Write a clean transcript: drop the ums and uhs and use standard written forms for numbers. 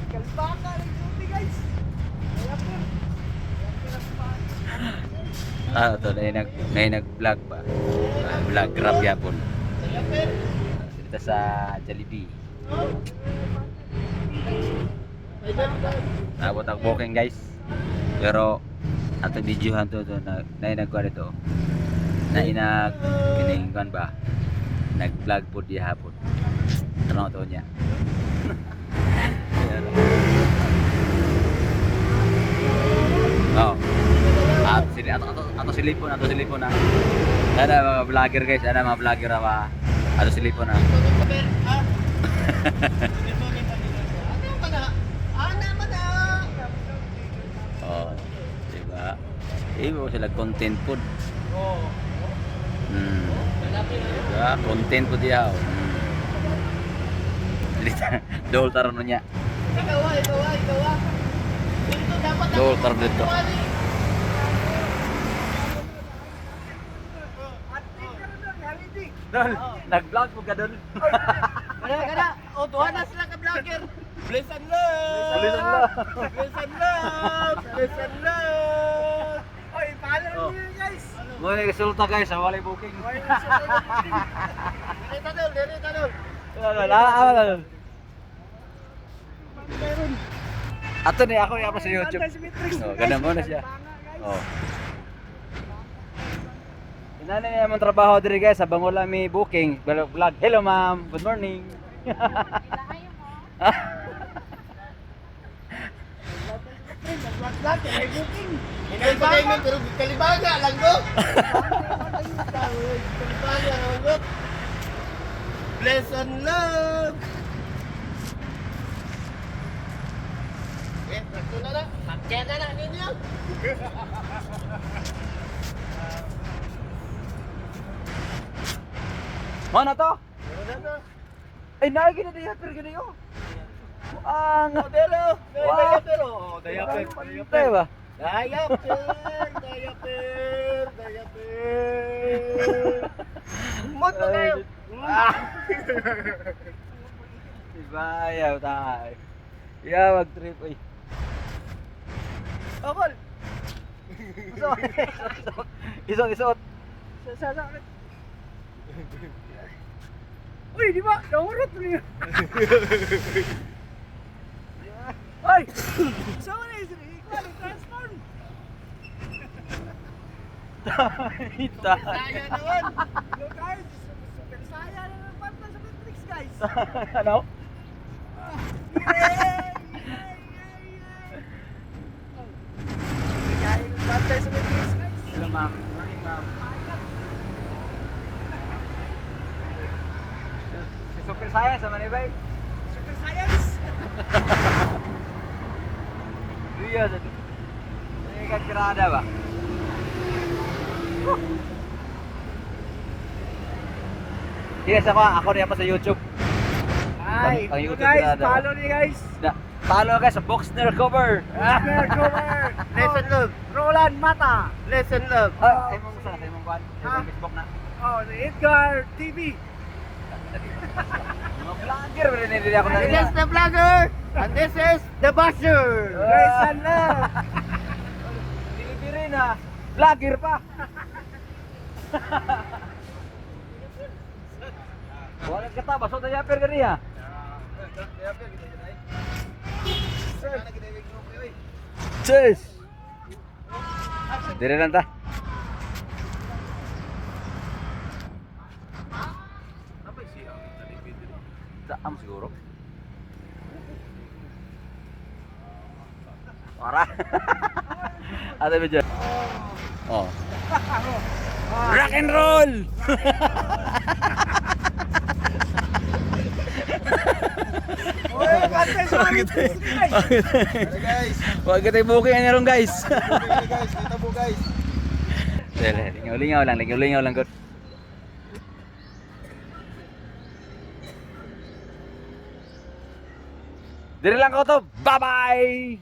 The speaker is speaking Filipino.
Kalbaka ng suti guys. Kaya po. Ito na nag-vlog pa. Vlog grab yapon. Dito sa Jollibee. Abot ang booking guys. Pero ato videohan to na nagkuha dito. Na kiningan ba? Nag-vlog po di hapon. Tanong to niya. Oh. Ato silipon na. Ada mga vlogger guys, ada mga vlogger apa. Ato silipon na. Oh, diba? Ibo sila content food. Diba? Content food yaw. Dol taron niya. Dol taron dito. Dol, nag-vlog mo ka dol. Kada, o tuhan na sila ka-vlogger. Bless and love! Bless and love! Bless and love! Bless and love! Oy, follow niyo guys! Mo ni resulta guys, wala booking. Dito dol. Ato ni ako yung sa YouTube. Oh, ganun mo na siya. Oh. Inana niya mong trabaho diri guys sa Bangolami booking vlog. Hello ma'am, good morning. Vlog, may booking. Hindi pa kayo pero kalibaga lang go. Kalibaga lang go. Bless and love. Sakto na na. Pagkaya na ninyo. Mana to? Ay naigi na diya pero gani oh. Ang Modelo. Diaper ba? Diaper. Moto kayo. Diba ayaw tayo. Yeah, wag trip ay. Okol. Isot. Sa. Uy, di ba? Naurot mo niya. Ay! Saan na yun? Ikaw, transform! Ita. Saya naman! Hello guys! Super saya na ng panta sa Matrix guys! Ano? Yay! Kaya yung panta sa Matrix guys! Hello ma'am. Morning ma'am. Si Super Science sa Manibay. Super science! Iya tadi. Ini kan kira ada, Pak. Yes, ako rin sa YouTube. Ay, Ang YouTube guys, tirada. follow niyo guys! Follow guys sa Boxner cover. Cover! Lesson love! Roland Mata! Lesson love! Ay mong sa mong kwan. Ah. Sa Facebook na. Oh, the Edgar TV! Mga vlogger rin hindi ako This na. is the vlogger! And this is the basher! Lesson love! Dili na. Vlogger pa. Wala ka ta baso tayo per gani ha. Cheers. Dire lang ta. Daam siguro. Ora. Ada bejo. Oh. Rock and roll. Wag kita booking ani ron guys. Kita po guys! Lingaw lang good. Dire lang ko to. Bye-bye.